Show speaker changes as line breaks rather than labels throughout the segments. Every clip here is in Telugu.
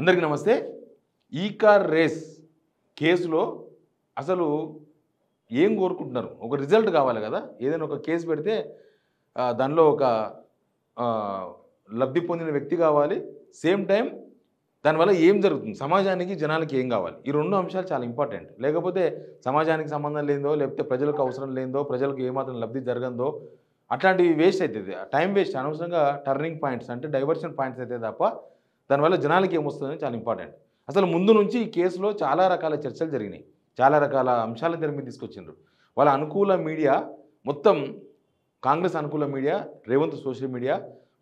అందరికీ నమస్తే. ఈ కార్ రేస్ కేసులో అసలు ఏం కోరుకుంటున్నారు? ఒక రిజల్ట్ కావాలి కదా. ఏదైనా ఒక కేసు పెడితే దానిలో ఒక లబ్ధి పొందిన వ్యక్తి కావాలి. సేమ్ టైం దానివల్ల ఏం జరుగుతుంది, సమాజానికి జనాలకి ఏం కావాలి, ఈ రెండు అంశాలు చాలా ఇంపార్టెంట్. లేకపోతే సమాజానికి సంబంధం లేదో, లేకపోతే ప్రజలకు అవసరం లేదో, ప్రజలకు ఏమాత్రం లబ్ధి జరగందో అట్లాంటివి వేస్ట్ అవుతుంది. టైం వేస్ట్, అనవసరంగా టర్నింగ్ పాయింట్స్ అంటే డైవర్షన్ పాయింట్స్ అయితే తప్ప దానివల్ల జనాలకి ఏమొస్తుందని చాలా ఇంపార్టెంట్. అసలు ముందు నుంచి ఈ కేసులో చాలా రకాల చర్చలు జరిగినాయి, చాలా రకాల అంశాలను తెర మీద తీసుకొచ్చిండ్రు. వాళ్ళ అనుకూల మీడియా మొత్తం, కాంగ్రెస్ అనుకూల మీడియా, రేవంత్ సోషల్ మీడియా,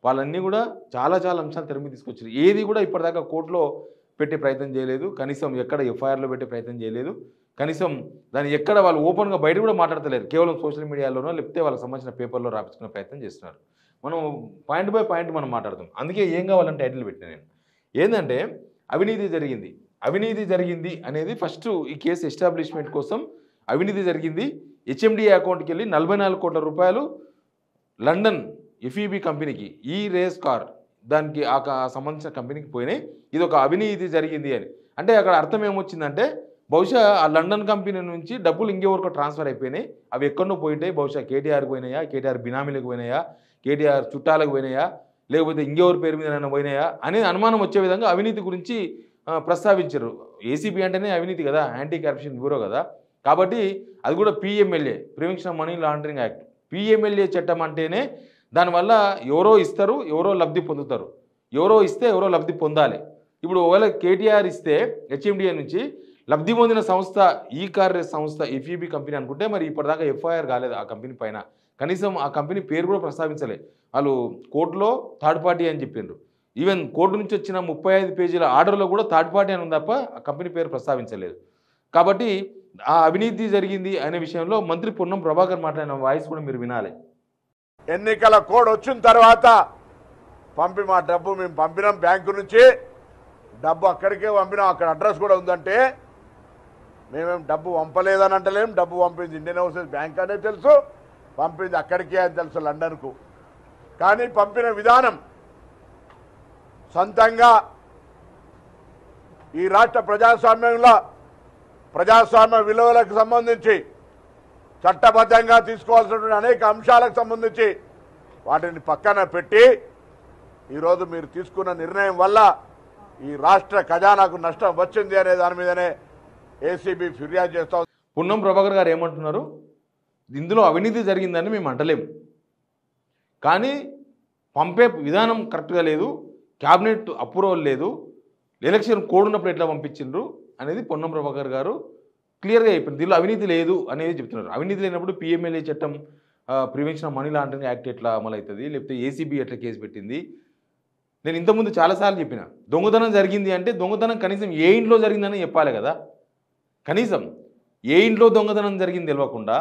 వాళ్ళన్నీ కూడా చాలా అంశాలు తెర మీద తీసుకొచ్చారు. ఏది కూడా ఇప్పటిదాకా కోర్టులో పెట్టే ప్రయత్నం చేయలేదు, కనీసం ఎక్కడ ఎఫ్ఐఆర్లో పెట్టే ప్రయత్నం చేయలేదు, కనీసం దాన్ని ఎక్కడ వాళ్ళు ఓపెన్గా బయట కూడా మాట్లాడతలేరు. కేవలం సోషల్ మీడియాలోనో లేకపోతే వాళ్ళకి సంబంధించిన పేపర్లో రాపించుకునే ప్రయత్నం చేస్తున్నారు. మనం పాయింట్ బై పాయింట్ మనం మాట్లాడదాం. అందుకే ఏం కావాలని టైటిల్ పెట్టిన నేను ఏంటంటే అవినీతి జరిగింది అనేది ఫస్ట్ ఈ కేసు ఎస్టాబ్లిష్మెంట్ కోసం. అవినీతి జరిగింది, హెచ్ఎండిఏ అకౌంట్కి వెళ్ళి 44 కోట్ల రూపాయలు లండన్ ఎఫ్ఈబి కంపెనీకి, ఈ రేస్ కార్ దానికి ఆ సంబంధించిన కంపెనీకి పోయినాయి. ఇది ఒక అవినీతి జరిగింది అని అంటే అక్కడ అర్థం ఏమొచ్చిందంటే బహుశా ఆ లండన్ కంపెనీ నుంచి డబ్బులు ఇంకెవరికో ట్రాన్స్ఫర్ అయిపోయినాయి, అవి ఎక్కడో పోయింటాయి. బహుశా కేటీఆర్కి పోయినాయా, కేటీఆర్ బినామీలకు పోయినాయా, కేటీఆర్ చుట్టాలకు పోయినాయా, లేకపోతే ఇంకెవరి పేరు మీద పోయినాయా అనే అనుమానం వచ్చే విధంగా అవినీతి గురించి ప్రస్తావించారు. ఏసీబీ అంటేనే అవినీతి కదా, యాంటీ కరప్షన్ బ్యూరో కదా. కాబట్టి అది కూడా PMLA, prevention of money laundering act, PMLA చట్టం అంటేనే దానివల్ల ఎవరో ఇస్తారు, ఎవరో లబ్ధి పొందుతారు, ఎవరో ఇస్తే ఎవరో లబ్ధి పొందాలి. ఇప్పుడు ఒకవేళ కేటీఆర్ ఇస్తే హెచ్ఎండిఏ నుంచి లబ్ధి పొందిన సంస్థ ఈ కార్ రేస్ సంస్థ ఎఫ్ఈబి కంపెనీ అనుకుంటే మరి ఇప్పటిదాకా ఎఫ్ఐఆర్ కాలేదు ఆ కంపెనీ పైన, కనీసం ఆ కంపెనీ పేరు కూడా ప్రస్తావించలేదు. వాళ్ళు కోర్టులో థర్డ్ పార్టీ అని చెప్పిండ్రు. ఈవెన్ కోర్టు నుంచి వచ్చిన 35 పేజీల ఆర్డర్లో కూడా థర్డ్ పార్టీ అని ఉంది తప్ప ఆ కంపెనీ పేరు ప్రస్తావించలేదు. కాబట్టి ఆ అవినీతి జరిగింది అనే విషయంలో మంత్రి పొన్నం ప్రభాకర్ మాట్లాడిన వాయిస్ కూడా మీరు వినాలి.
ఎన్నికల కోడ్ వచ్చిన తర్వాత మా డబ్బు మేము పంపినాం, బ్యాంకు నుంచి డబ్బు అక్కడికే పంపినాం, అక్కడ అడ్రస్ కూడా ఉందంటే మేమేం డబ్బు పంపలేదని అంటలేం. డబ్బు పంపింది ఇండియన్ ఓవర్సీస్ బ్యాంక్ అనే తెలుసు, పంపింది అక్కడికే అని తెలుసు, లండన్కు. కానీ పంపిన విధానం సొంతంగా ఈ రాష్ట్ర ప్రజాస్వామ్యంలో ప్రజాస్వామ్య విలువలకు సంబంధించి చట్టబద్ధంగా తీసుకోవాల్సినటువంటి అనేక అంశాలకు సంబంధించి వాటిని పక్కన పెట్టి ఈరోజు మీరు తీసుకున్న నిర్ణయం వల్ల ఈ రాష్ట్ర ఖజానాకు నష్టం వచ్చింది అనే దాని మీదనే ఏసీబీ ఫిర్యాదు చేస్తాం.
పొన్నం ప్రభాకర్ గారు ఏమంటున్నారు, ఇందులో అవినీతి జరిగిందని మేము అంటలేము, కానీ పంపే విధానం కరెక్ట్గా లేదు, క్యాబినెట్ అప్రూవల్ లేదు, ఎలక్షన్ కోడ్ ఉన్నప్పుడు ఎట్లా పంపించిండ్రు అనేది పొన్నం ప్రభాకర్ గారు క్లియర్గా అయిపోయింది. దీనిలో అవినీతి లేదు అనేది చెప్తున్నారు. అవినీతి లేనప్పుడు పిఎంఎల్ఏ చట్టం, prevention of money laundering act ఎట్లా అమలవుతుంది, లేకపోతే ఏసీబీ ఎట్లా కేసు పెట్టింది. నేను ఇంతకుముందు చాలాసార్లు చెప్పిన, దొంగతనం జరిగింది అంటే దొంగతనం కనీసం ఏ ఇంట్లో జరిగిందని చెప్పాలి కదా. కనీసం ఏ ఇంట్లో దొంగతనం జరిగింది తెలియకుండా,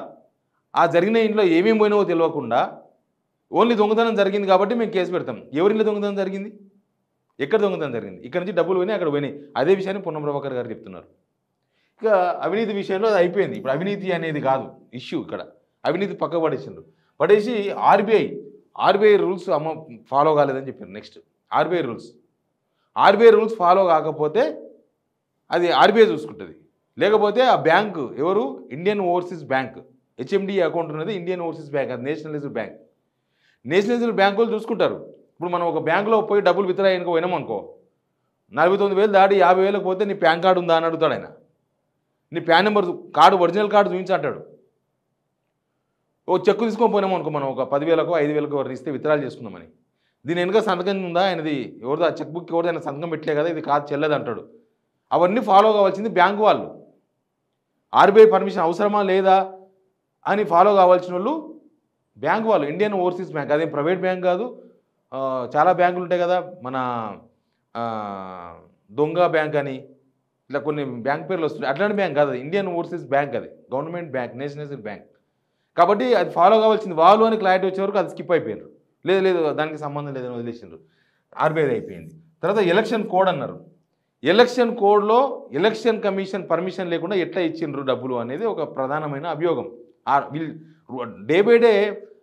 ఆ జరిగిన ఇంట్లో ఏమేమి పోయినావో తెలియకుండా ఓన్లీ దొంగతనం జరిగింది కాబట్టి మేము కేసు పెడతాం. ఎవరింట్లో దొంగతనం జరిగింది, ఎక్కడ దొంగతనం జరిగింది, ఇక్కడ నుంచి డబ్బులు పోయినాయి, అక్కడ పోయినాయి. అదే విషయాన్ని పొన్నం ప్రభాకర్ గారు చెప్తున్నారు. ఇక అవినీతి విషయంలో అది అయిపోయింది. ఇప్పుడు అవినీతి అనేది కాదు ఇష్యూ, ఇక్కడ అవినీతి పక్క పడేసి ఆర్బీఐ రూల్స్ ఫాలో కాలేదని చెప్పారు. నెక్స్ట్ ఆర్బీఐ రూల్స్ ఫాలో కాకపోతే అది ఆర్బీఐ చూసుకుంటుంది, లేకపోతే ఆ బ్యాంకు ఎవరు, Indian overseas bank, HMDA account ఉన్నది ఇండియన్ ఓవర్సీస్ బ్యాంక్, అది నేషనలైజ్డ్ బ్యాంక్. నేషనలైజ్డ్ బ్యాంకులు చూసుకుంటారు. ఇప్పుడు మనం ఒక బ్యాంకులో పోయి డబ్బులు విత్డ్రా చేయడానికి పోయినామనుకో, 49,000 దాటి 50,000 పోతే నీ ప్యాన్ కార్డు ఉందా అని అడుగుతాడు ఆయన. నీ PAN number card, original card చూపించంటాడు. ఓ చెక్కు తీసుకొని పోయినామనుకో, మనం ఒక 10,000కో 5,000కో ఎవరిని ఇస్తే విత్డ్రాలు చేసుకుందామని, దీని వెనుక సంతకం ఉందా ఆయనది, ఎవరిదో ఆ చెక్ బుక్ ఎవరిదైనా సంతకం పెట్టలే కదా, ఇది కాదు చెల్లదు అంటాడు. అవన్నీ ఫాలో కావాల్సింది బ్యాంకు వాళ్ళు. ఆర్బీఐ పర్మిషన్ అవసరమా లేదా అని ఫాలో కావాల్సిన వాళ్ళు బ్యాంకు వాళ్ళు, ఇండియన్ ఓవర్సీస్ బ్యాంక్. అదేం ప్రైవేట్ బ్యాంక్ కాదు. చాలా బ్యాంకులు ఉంటాయి కదా, మన దొంగ బ్యాంక్ అని ఇట్లా కొన్ని బ్యాంక్ పేర్లు వస్తున్నాయి, అట్లాంటి బ్యాంక్ కాదు అది, ఇండియన్ ఓవర్సీస్ బ్యాంక్, అది గవర్నమెంట్ బ్యాంక్, నేషనలైజ్డ్ బ్యాంక్. కాబట్టి అది ఫాలో కావాల్సింది వాళ్ళు అని క్లారిటీ వచ్చే వరకు అది స్కిప్ అయిపోయారు. లేదు దానికి సంబంధం లేదని వదిలేసిండ్రు, ఆర్బీఐ అయిపోయింది. తర్వాత ఎలక్షన్ కోడ్ అన్నారు. ఎలక్షన్ కోడ్లో ఎలక్షన్ కమిషన్ పర్మిషన్ లేకుండా ఎట్లా ఇచ్చిండ్రు డబ్బులు అనేది ఒక ప్రధానమైన అభియోగం. వీళ్ళు డే బై డే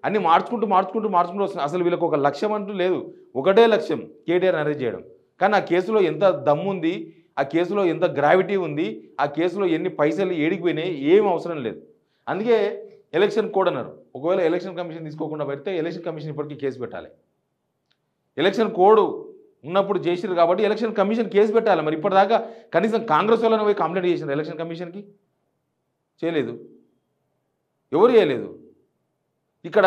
అన్ని మార్చుకుంటూ వస్తుంది. అసలు వీళ్ళకి ఒక లక్ష్యం అంటూ లేదు, ఒకటే లక్ష్యం కేటీఆర్ అరెస్ట్ చేయడం. కానీ ఆ కేసులో ఎంత దమ్ము ఉంది, ఆ కేసులో ఎంత గ్రావిటీ ఉంది, ఆ కేసులో ఎన్ని పైసలు ఏడికిపోయినాయి ఏం అవసరం లేదు. అందుకే ఎలక్షన్ కోడ్ అన్నారు. ఒకవేళ ఎలక్షన్ కమిషన్ తీసుకోకుండా పెడితే ఎలక్షన్ కమిషన్ ఇప్పటికీ కేసు పెట్టాలి. ఎలక్షన్ కోడ్ ఉన్నప్పుడు చేసిరు కాబట్టి ఎలక్షన్ కమిషన్ కేసు పెట్టాలి. మరి ఇప్పటిదాకా కనీసం కాంగ్రెస్ వాళ్ళని పోయి కంప్లైంట్ చేసినారు ఎలక్షన్ కమిషన్కి? చేయలేదు, ఎవరు చేయలేదు. ఇక్కడ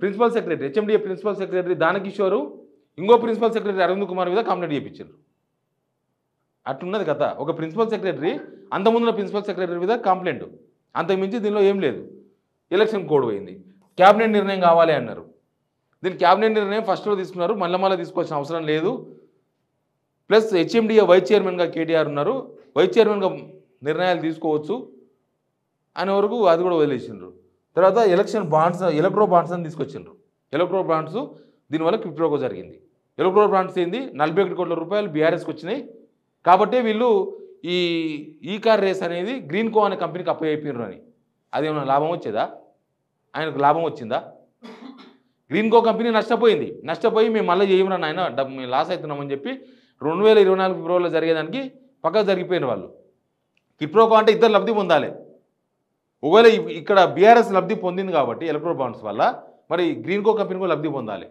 principal secretary, HMDA principal secretary Danakishore ఇంకో ప్రిన్సిపల్ సెక్రటరీ అరవింద్ కుమార్ మీద కంప్లైంట్ చేయించారు. అట్లున్నది కథ. ఒక ప్రిన్సిపల్ సెక్రటరీ అంతకుముందున్న ప్రిన్సిపల్ సెక్రటరీ మీద కంప్లైంట్, అంతకుమించి దీనిలో ఏం లేదు. ఎలక్షన్ కోడ్ పోయింది. క్యాబినెట్ నిర్ణయం కావాలి అన్నారు. దీని క్యాబినెట్ నిర్ణయం ఫస్ట్లో తీసుకున్నారు, మళ్ళీ తీసుకోవాల్సిన అవసరం లేదు. ప్లస్ హెచ్ఎండిఏ వైస్ చైర్మన్గా కేటీఆర్ ఉన్నారు, వైస్ చైర్మన్గా నిర్ణయాలు తీసుకోవచ్చు అనే వరకు అది కూడా వదిలేసిండ్రు. తర్వాత ఎలక్షన్ బాండ్స్, ఎలక్ట్రో బాండ్స్ అని తీసుకొచ్చిండ్రు. ఎలక్ట్రో బాండ్స్ దీనివల్ల క్విప్రోకో జరిగింది. ఎలక్ట్రో బాండ్స్ ఏంది, 41 కోట్ల రూపాయలు బీఆర్ఎస్కి వచ్చినాయి. కాబట్టి వీళ్ళు ఈ కార్ రేస్ అనేది గ్రీన్ కో అనే కంపెనీకి అప్పయిపోయినారు అని. అదేమన్నా లాభం వచ్చేదా? ఆయనకు లాభం వచ్చిందా? గ్రీన్ కో కంపెనీ నష్టపోయింది. నష్టపోయి మేము మళ్ళీ చేయమరా నాయన, మేము లాస్ అవుతున్నామని చెప్పి 2024 ఫిబ్రవరిలో జరిగేదానికి పక్కకు జరిగిపోయిన వాళ్ళు. క్విప్రోకో అంటే ఇద్దరు లబ్ధి పొందాలి. ఒకవేళ ఇక్కడ బీఆర్ఎస్ లబ్ధి పొందింది కాబట్టి ఎలక్ట్రో బాండ్స్ వల్ల, మరి గ్రీన్ కో కంపెనీ కూడా లబ్ధి పొందాలి.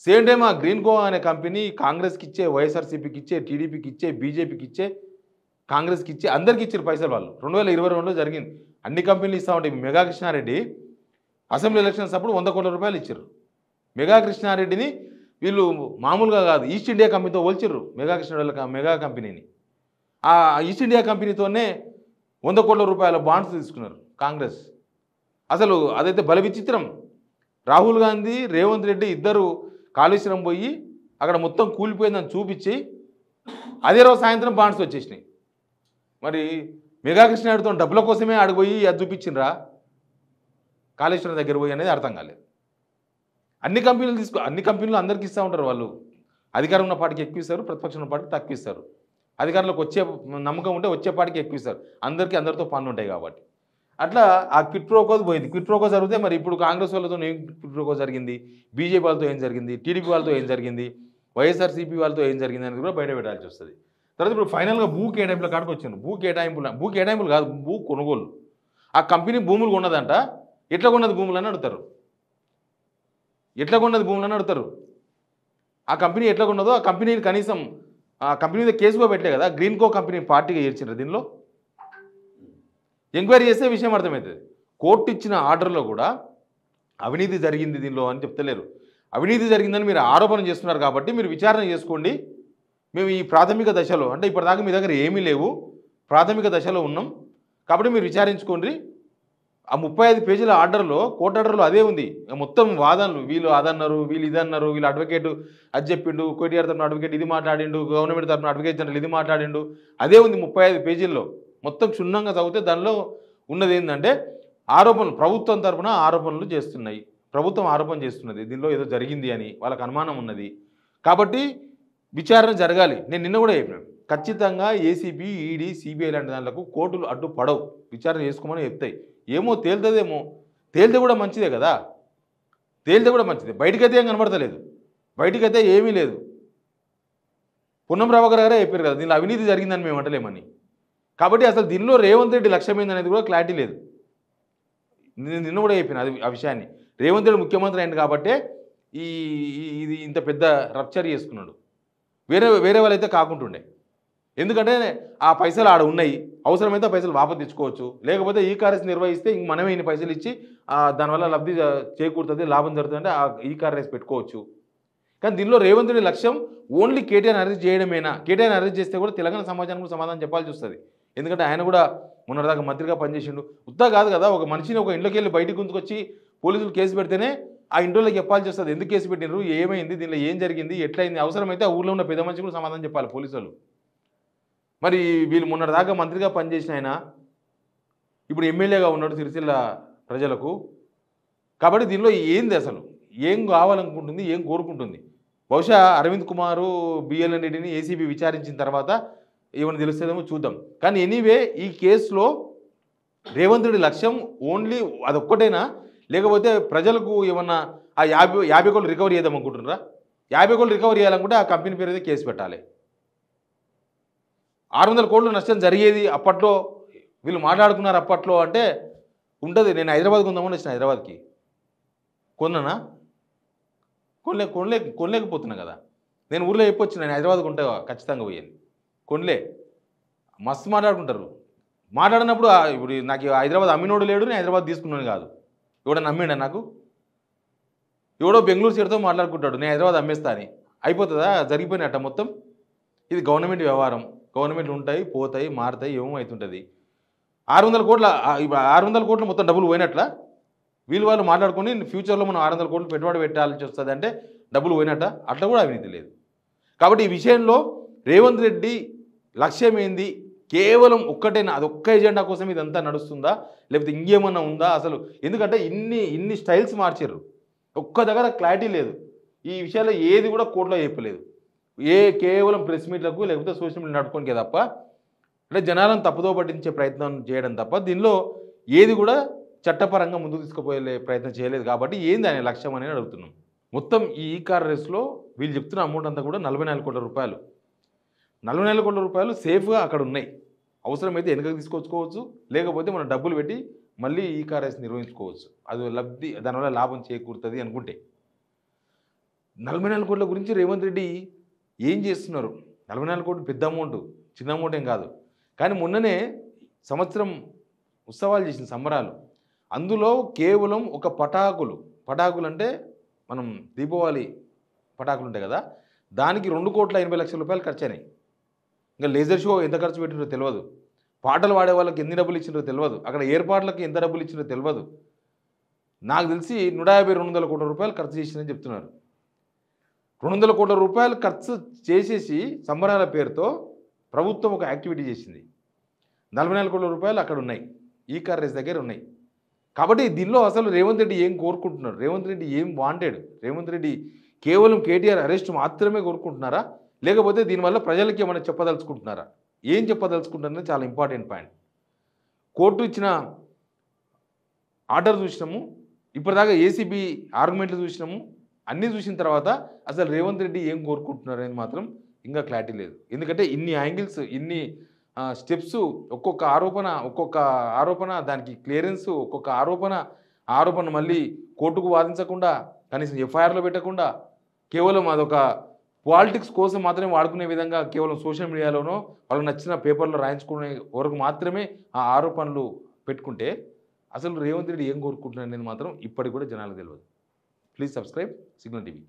సేమ్ టైం ఆ గ్రీన్ కో అనే కంపెనీ కాంగ్రెస్కి ఇచ్చే, వైఎస్ఆర్సీపీకి ఇచ్చే, టీడీపీకి ఇచ్చే, బీజేపీకి ఇచ్చే, కాంగ్రెస్కి ఇచ్చే, అందరికి ఇచ్చారు పైసలు వాళ్ళు. 2022లో జరిగింది. అన్ని కంపెనీలు ఇస్తూ ఉంటాయి. మెగా కృష్ణారెడ్డి అసెంబ్లీ ఎలక్షన్స్ అప్పుడు 100 కోట్ల రూపాయలు ఇచ్చారు. మెగా కృష్ణారెడ్డిని వీళ్ళు మామూలుగా కాదు, ఈస్ట్ ఇండియా కంపెనీతో పోల్చిర్రు మెగా కంపెనీని. ఆ ఈస్ట్ ఇండియా కంపెనీతోనే 100 కోట్ల రూపాయల బాండ్స్ తీసుకున్నారు కాంగ్రెస్. అసలు అదైతే బల విచిత్రం. రాహుల్ గాంధీ, రేవంత్ రెడ్డి ఇద్దరు కాళేశ్వరం పోయి అక్కడ మొత్తం కూలిపోయిందని చూపించి అదే రోజు సాయంత్రం బాండ్స్ వచ్చేసినాయి. మరి మెగా కృష్ణారెడ్డితో డబ్బుల కోసమే ఆడిపోయి అది చూపించిండ్రా కాళేశ్వరం దగ్గర పోయి అనేది అర్థం కాలేదు. అన్ని కంపెనీలు అందరికీ ఇస్తూ ఉంటారు. వాళ్ళు అధికారం ఉన్న పార్టీకి ఎక్కువ ఇస్తారు, ప్రతిపక్షం ఉన్న పార్టీకి తక్కువ ఇస్తారు. అధికారంలోకి వచ్చే నమ్మకం ఉంటే వచ్చే పార్టీకి ఎక్కువ ఇస్తారు, అందరితో పనులు ఉంటాయి కాబట్టి. అట్లా ఆ క్విప్రోకో పోయింది. క్విప్రోకో జరిగితే మరి ఇప్పుడు కాంగ్రెస్ వాళ్ళతో ఏం క్విప్రోకో జరిగింది, బీజేపీ వాళ్ళతో ఏం జరిగింది, టీడీపీ వాళ్ళతో ఏం జరిగింది, వైఎస్ఆర్సీపీ వాళ్ళతో ఏం జరిగింది అనేది కూడా బయట పెట్టాల్సి వస్తుంది. తర్వాత ఇప్పుడు ఫైనల్గా భూ కేటాయింపుల కాడికి వచ్చింది. భూ కేటాయింపులు కాదు, భూ కొనుగోలు. ఆ కంపెనీ భూములు కొన్నదంట. ఎట్లా కొన్నది భూములని అడుగుతారు. ఆ కంపెనీ ఎట్లా కొన్నదో ఆ కంపెనీని కనీసం ఆ కంపెనీ మీద కేసుగా పెట్టలే కదా. గ్రీన్ కో కంపెనీ పార్టీగా చేర్చిండ్రు. దీనిలో ఎంక్వైరీ చేస్తే విషయం అర్థమవుతుంది. కోర్టు ఇచ్చిన ఆర్డర్లో కూడా అవినీతి జరిగింది దీనిలో అని చెప్తలేరు. అవినీతి జరిగిందని మీరు ఆరోపణ చేస్తున్నారు కాబట్టి మీరు విచారణ చేసుకోండి. మేము ఈ ప్రాథమిక దశలో, అంటే ఇప్పటిదాకా మీ దగ్గర ఏమీ లేవు, ప్రాథమిక దశలో ఉన్నాం కాబట్టి మీరు విచారించుకోండి. ఆ 35 పేజీల ఆర్డర్లో, కోర్టు ఆర్డర్లో అదే ఉంది. మొత్తం వాదనలు, వీళ్ళు అదన్నారు, వీళ్ళు ఇదన్నారు, వీళ్ళు అడ్వకేట్ అది చెప్పిండు, కేటీఆర్ తరఫున అడ్వకేట్ ఇది మాట్లాడిండు, గవర్నమెంట్ తరఫున అడ్వకేట్ జనరల్ ఇది మాట్లాడిండు, అదే ఉంది 35 పేజీల్లో. మొత్తం క్షుణ్ణంగా చదివితే దానిలో ఉన్నది ఏంటంటే ఆరోపణలు, ప్రభుత్వం తరఫున ఆరోపణలు చేస్తున్నాయి, ప్రభుత్వం ఆరోపణ చేస్తున్నది, దీనిలో ఏదో జరిగింది అని వాళ్ళకి అనుమానం ఉన్నది కాబట్టి విచారణ జరగాలి. నేను నిన్న కూడా చెప్పినాను, ఖచ్చితంగా ఏసీబీ, ఈడీ, సిబిఐ లాంటి దాంట్లో కోర్టులు అడ్డు పడవు, విచారణ చేసుకోమని చెప్తాయి. ఏమో తేలుతుందేమో, తేలితే కూడా మంచిదే కదా, తేలితే కూడా మంచిదే. బయటకైతే ఏం కనబడతలేదు, బయటకైతే ఏమీ లేదు. పున్నం రావు గారే చెప్పారు కదా దీనిలో అవినీతి జరిగిందని మేము అంటలేమని. కాబట్టి అసలు దీనిలో రేవంత్ రెడ్డి లక్ష్యం ఏందనేది కూడా క్లారిటీ లేదు. నేను నిన్న కూడా చెప్పిన అది ఆ విషయాన్ని. రేవంత్ రెడ్డి ముఖ్యమంత్రి అయింది కాబట్టే ఇది ఇంత పెద్ద రప్చర్ చేసుకున్నాడు. వేరే వాళ్ళైతే కాకుంటుండే. ఎందుకంటే ఆ పైసలు ఆడ ఉన్నాయి, అవసరమైతే పైసలు వాపసు తెచ్చుకోవచ్చు, లేకపోతే ఈ కారేస్ నిర్వహిస్తే ఇంక మనమే ఇన్ని పైసలు ఇచ్చి దానివల్ల లబ్ధి చేకూరుతుంది, లాభం జరుగుతుందంటే ఆ ఈ కారేస్ పెట్టుకోవచ్చు. కానీ దీనిలో రేవంత్ రెడ్డి లక్ష్యం ఓన్లీ కేటీఆర్ అరెస్ట్ చేయడమేనా? కేటీఆర్ అరెస్ట్ చేస్తే కూడా తెలంగాణ సమాజానికి కూడా సమాధానం చెప్పాల్సి వస్తుంది. ఎందుకంటే ఆయన కూడా మొన్నటిదాకా మంత్రిగా పనిచేసిండు. ఉత్తా కాదు కదా, ఒక మనిషిని ఒక ఇంట్లోకి వెళ్ళి బయటికి గుంతుకొచ్చి పోలీసులు కేసు పెడితేనే ఆ ఇంట్లోకి చెప్పాల్సి వస్తుంది. ఎందుకు కేసు పెట్టినారు, ఏమైంది, దీనిలో ఏం జరిగింది, ఎట్లయింది, అవసరమైతే ఆ ఊళ్ళో ఉన్న పెద్ద మనిషి కూడా సమాధానం చెప్పాలి పోలీసులు. మరి వీళ్ళు మొన్నటిదాకా మంత్రిగా పనిచేసిన ఆయన ఇప్పుడు ఎమ్మెల్యేగా ఉన్నాడు సిరిసిల్ల ప్రజలకు. కాబట్టి దీనిలో ఏంది అసలు, ఏం కావాలనుకుంటుంది, ఏం కోరుకుంటుంది? బహుశా అరవింద్ కుమారు, బిఎల్ఎన్ రెడ్డిని ఏసీబీ విచారించిన తర్వాత ఏమైనా తెలుస్తుందేమో చూద్దాం. కానీ ఎనీవే ఈ కేసులో రేవంత్ రెడ్డి లక్ష్యం ఓన్లీ అదొక్కటేనా, లేకపోతే ప్రజలకు ఏమన్నా ఆ 50 కోట్లు రికవరీ చేద్దాం అనుకుంటున్నారా? 50 కోట్లు రికవరీ చేయాలనుకుంటే ఆ కంపెనీ పేరు మీద కేసు పెట్టాలి. 600 కోట్లు నష్టం జరిగేది అప్పట్లో, వీళ్ళు మాట్లాడుకున్నారు అప్పట్లో అంటే ఉంటుంది. నేను హైదరాబాద్ కొందామని వచ్చిన, హైదరాబాద్కి కొన్నానా? కొనలేకపోతున్నా కదా. నేను ఊర్లో చెప్పొచ్చు నేను హైదరాబాద్కి ఉంటే ఖచ్చితంగా పోయాను, కొనలే. మస్తు మాట్లాడుకుంటారు. మాట్లాడినప్పుడు ఇప్పుడు నాకు హైదరాబాద్ అమ్మినోడు లేడు, నేను హైదరాబాద్ తీసుకున్నాను కాదు. ఎవడన్నా అమ్మిండా నాకు? ఎవడో బెంగళూరు సైడ్తో మాట్లాడుకుంటాడు నేను హైదరాబాద్ అమ్మేస్తా అని. అయిపోతుందా? జరిగిపోయినట్ట మొత్తం. ఇది గవర్నమెంట్ వ్యవహారం. గవర్నమెంట్లు ఉంటాయి, పోతాయి, మారుతాయి, ఏమవుతుంటుంది. 600 కోట్ల 600 కోట్లు మొత్తం డబ్బులు పోయినట్ల వాళ్ళు మాట్లాడుకొని ఫ్యూచర్లో మనం 600 కోట్లు పెట్టుబడి పెట్టాల్సి వస్తుంది అంటే డబ్బులు పోయినట్ట. అట్లా కూడా అవినీతి లేదు. కాబట్టి ఈ విషయంలో రేవంత్ రెడ్డి లక్ష్యం ఏంది? కేవలం ఒక్కటేనా? అదొక్క ఎజెండా కోసం ఇదంతా నడుస్తుందా, లేకపోతే ఇంకేమన్నా ఉందా అసలు? ఎందుకంటే ఇన్ని స్టైల్స్ మార్చారు, ఒక్క దగ్గర క్లారిటీ లేదు. ఈ విషయాల్లో ఏది కూడా కోర్టులో చెప్పలేదు. కేవలం ప్రెస్ మీట్లకు లేకపోతే సోషల్ మీడియా నడుపుకోనికే తప్ప, అంటే జనాలను తప్పుదో పట్టించే ప్రయత్నం చేయడం తప్ప దీనిలో ఏది కూడా చట్టపరంగా ముందుకు తీసుకుపోయే ప్రయత్నం చేయలేదు. కాబట్టి ఏంది అనే లక్ష్యం అనేది అడుగుతున్నాం. మొత్తం ఈ కార్ రేస్లో వీళ్ళు చెప్తున్న అమౌంట్ అంతా కూడా 44 కోట్ల రూపాయలు. 44 కోట్ల రూపాయలు సేఫ్గా అక్కడ ఉన్నాయి. అవసరమైతే వెనుకకు తీసుకొచ్చుకోవచ్చు, లేకపోతే మనం డబ్బులు పెట్టి మళ్ళీ ఈ కార్ రేస్ నిర్వహించుకోవచ్చు. అది దానివల్ల లాభం చేకూరుతుంది అనుకుంటే. 44 కోట్ల గురించి రేవంత్ రెడ్డి ఏం చేస్తున్నారు? 44 కోట్లు పెద్ద అమౌంట్, చిన్న అమౌంట్ ఏం కాదు. కానీ మొన్ననే సంవత్సరం ఉత్సవాలు చేసిన సంబరాలు, అందులో కేవలం ఒక పటాకులు అంటే మనం దీపావళి పటాకులు ఉంటాయి కదా, దానికి 2,80,00,000 రూపాయలు ఖర్చు అయినాయి. ఇంకా లేజర్ షో ఎంత ఖర్చు పెట్టినో తెలియదు, పాటలు పాడే వాళ్ళకి ఎన్ని డబ్బులు ఇచ్చినో తెలియదు, అక్కడ ఏర్పాట్లకి ఎంత డబ్బులు ఇచ్చినో తెలియదు. నాకు తెలిసి 150-200 కోట్ల రూపాయలు ఖర్చు చేసిందని చెప్తున్నారు. 200 కోట్ల రూపాయలు ఖర్చు చేసేసి సంబరాల పేరుతో ప్రభుత్వం ఒక యాక్టివిటీ చేసింది. 44 కోట్ల రూపాయలు అక్కడ ఉన్నాయి, ఈ కార్ రేస్ దగ్గర ఉన్నాయి. కాబట్టి దీనిలో అసలు రేవంత్ రెడ్డి ఏం కోరుకుంటున్నారు? రేవంత్ రెడ్డి ఏం వాంటెడ్? రేవంత్ రెడ్డి కేవలం కేటీఆర్ అరెస్ట్ మాత్రమే కోరుకుంటున్నారా, లేకపోతే దీనివల్ల ప్రజలకి ఏమైనా చెప్పదలుచుకుంటున్నారా? ఏం చెప్పదలుచుకుంటున్నారని చాలా ఇంపార్టెంట్ పాయింట్. కోర్టు ఇచ్చిన ఆర్డర్ చూసినాము, ఇప్పటిదాకా ఏసీబీ ఆర్గ్యుమెంట్లు చూసినాము. అన్నీ చూసిన తర్వాత అసలు రేవంత్ రెడ్డి ఏం కోరుకుంటున్నారు అనేది మాత్రం ఇంకా క్లారిటీ లేదు. ఎందుకంటే ఇన్ని యాంగిల్స్, ఇన్ని స్టెప్స్, ఒక్కొక్క ఆరోపణ దానికి క్లియరెన్స్, ఒక్కొక్క ఆరోపణ మళ్ళీ కోర్టుకు వాదించకుండా, కనీసం ఎఫ్ఐఆర్లో పెట్టకుండా, కేవలం అదొక పాలిటిక్స్ కోసం మాత్రమే వాడుకునే విధంగా కేవలం సోషల్ మీడియాలోనో వాళ్ళకి నచ్చిన పేపర్లో రాయించుకునే వరకు మాత్రమే ఆ ఆరోపణలు పెట్టుకుంటే అసలు రేవంత్ రెడ్డి ఏం కోరుకుంటున్నారు అనేది మాత్రం ఇప్పటికి కూడా జనాలకు తెలియదు. Please subscribe signal TV.